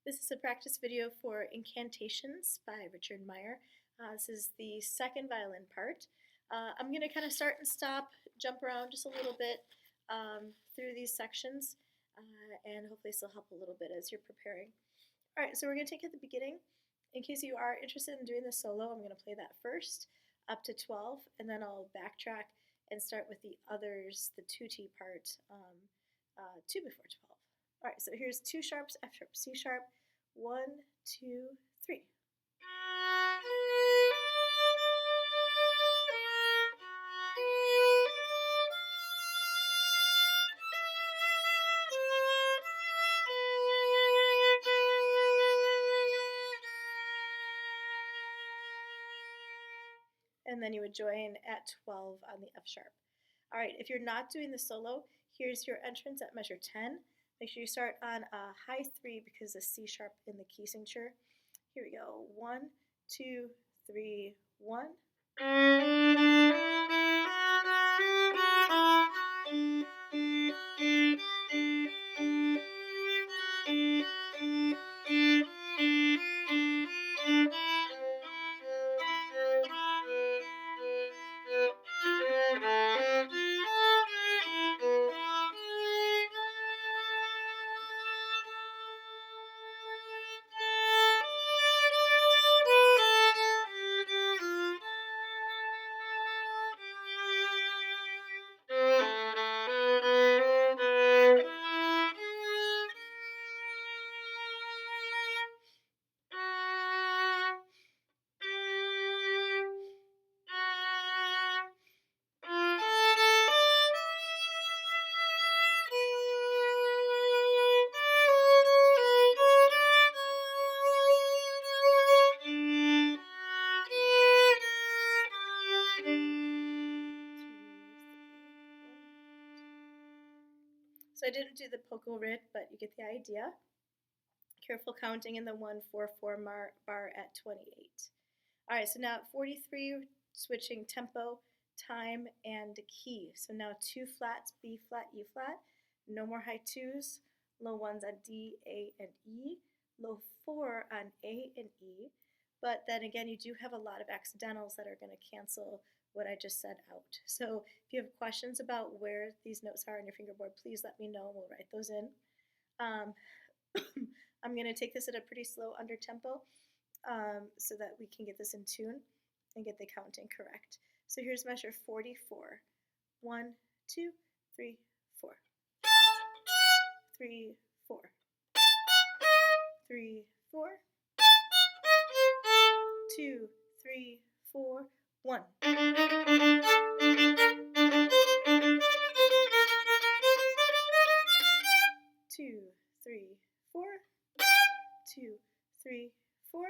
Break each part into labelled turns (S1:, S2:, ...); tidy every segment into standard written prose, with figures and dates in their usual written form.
S1: This is a practice video for Incantations by Richard Meyer. This is the second violin part. I'm going to kind of start and stop, jump around just a little bit through these sections, and hopefully this will help a little bit as you're preparing. All right, so we're going to take at the beginning. In case you are interested in doing the solo, I'm going to play that first up to 12, and then I'll backtrack and start with the others, the 2T part, 2 before 12. All right, so here's 2 sharps, F sharp, C sharp, 1, 2, 3. And then you would join at 12 on the F sharp. All right, if you're not doing the solo, here's your entrance at measure 10. Make sure you start on a high 3 because the C sharp in the key signature. Here we go. 1, 2, 3, 1. So I didn't do the poco rit, but you get the idea. Careful counting in the 1-4-4 bar at 28. All right, so now at 43, switching tempo, time, and key. So now 2 flats, B flat, E flat. No more high 2s, low 1s on D, A, and E, low 4 on A and E. But then again, you do have a lot of accidentals that are going to cancel what I just said out. So if you have questions about where these notes are on your fingerboard, please let me know and we'll write those in. I'm going to take this at a pretty slow under tempo so that we can get this in tune and get the counting correct. So here's measure 44. 1, 2, 3, 4. 3, 4. 3, 4. 2, 3, 4, 1. 2, 3, 4. 2, 3, 4.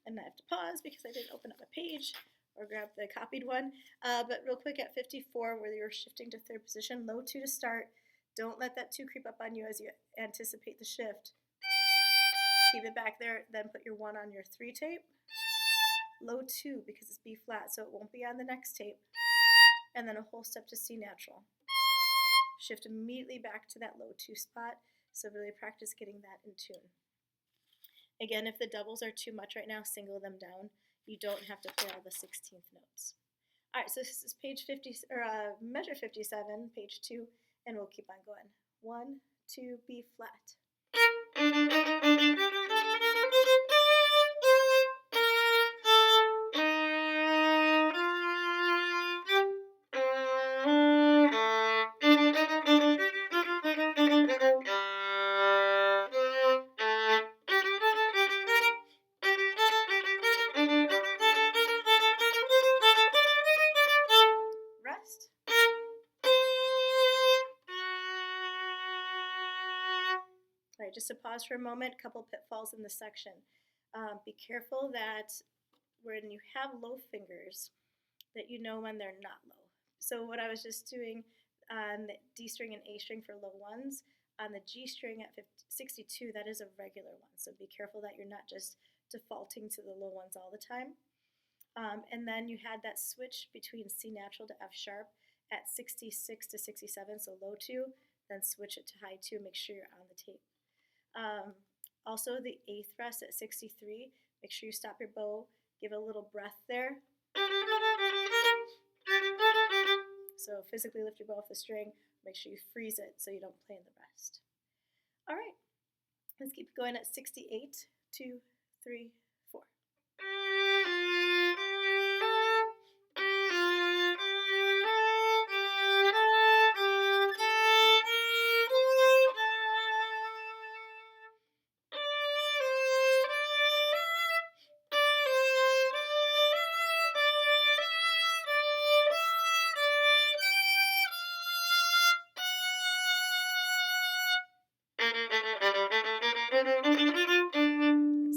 S1: And I have to pause because I didn't open up a page or grab the copied one. But real quick at 54, where you're shifting to third position, low 2 to start. Don't let that 2 creep up on you as you anticipate the shift. Keep it back there, then put your 1 on your 3 tape. Low 2 because it's B flat, so it won't be on the next tape. And then a whole step to C natural. Shift immediately back to that low 2 spot, so really practice getting that in tune. Again, if the doubles are too much right now, single them down. You don't have to play all the 16th notes. All right, so this is page 50 or measure 57, page 2, and we'll keep on going. 1, 2, B flat. Rest. All right, just to pause for a moment, a couple pitfalls in this section. Be careful that when you have low fingers, that you know when they're not low. So what I was just doing on the D string and A string for low 1s, on the G string at 62, that is a regular one. So be careful that you're not just defaulting to the low 1s all the time. And then you had that switch between C natural to F sharp at 66 to 67, so low 2, then switch it to high 2, make sure you're on the tape. Also the A thrust at 63, make sure you stop your bow, give a little breath there. So physically lift your bow off the string, make sure you freeze it so you don't play in the rest. All right, let's keep going at 68, 2, 3, 4.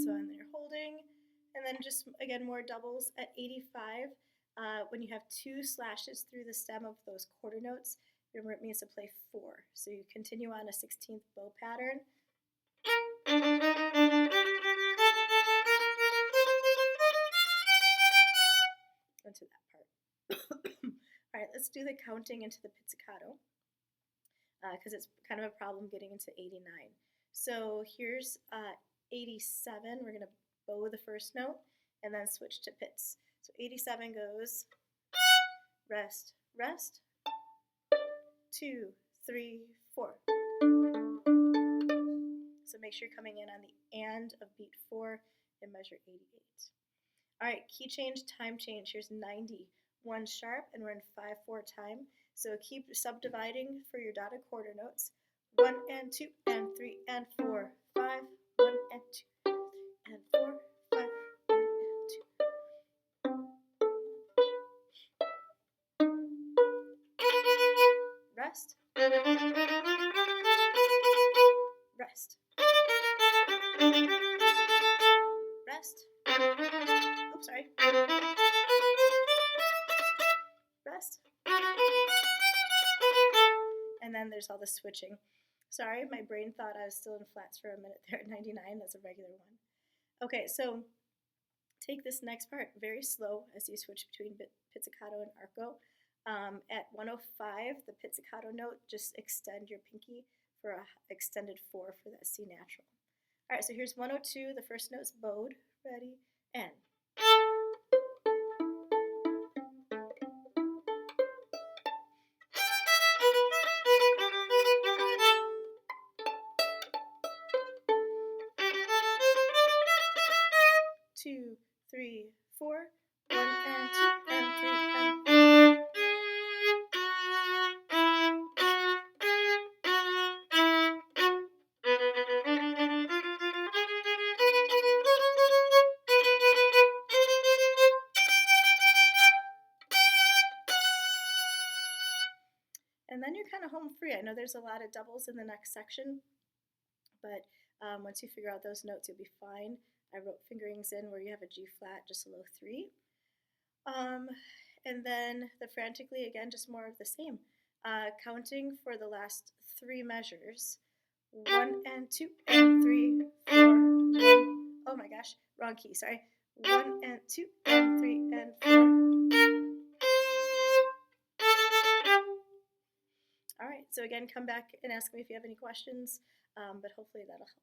S1: So and then you're holding, and then just again more doubles at 85. When you have 2 slashes through the stem of those quarter notes, remember it means to play 4. So you continue on a 16th bow pattern. Into that part. All right, let's do the counting into the pizzicato because it's kind of a problem getting into 89. So here's 87. We're going to bow the first note and then switch to pizz. So 87 goes rest, rest, 2, 3, 4. So make sure you're coming in on the and of beat 4 and measure 88. All right, key change, time change. Here's 90, 1 sharp, and we're in 5/4 time. So keep subdividing for your dotted quarter notes. 1 and 2 and 3 and 4, 5, 1 and 2 and 4, 5, 1 and 2. Rest. Rest. Rest. Oops, sorry. Rest. And then there's all the switching. Sorry, my brain thought I was still in flats for a minute there at 99. That's a regular one. Okay, so take this next part very slow as you switch between pizzicato and arco. At 105, the pizzicato note, just extend your pinky for an extended 4 for that C natural. All right, so here's 102. The first note's bowed. Ready, and. Two, 3, 4, 1 and 2 and 3 and 4. And then you're kind of home free. I know there's a lot of doubles in the next section, but once you figure out those notes, you'll be fine. I wrote fingerings in where you have a G flat, just a low 3. And then the frantically, again, just more of the same. Counting for the last 3 measures. 1 and 2 and 3, 4, 1. Oh my gosh, wrong key, sorry. 1 and 2 and 3 and 4. All right, so again, come back and ask me if you have any questions, but hopefully that'll help.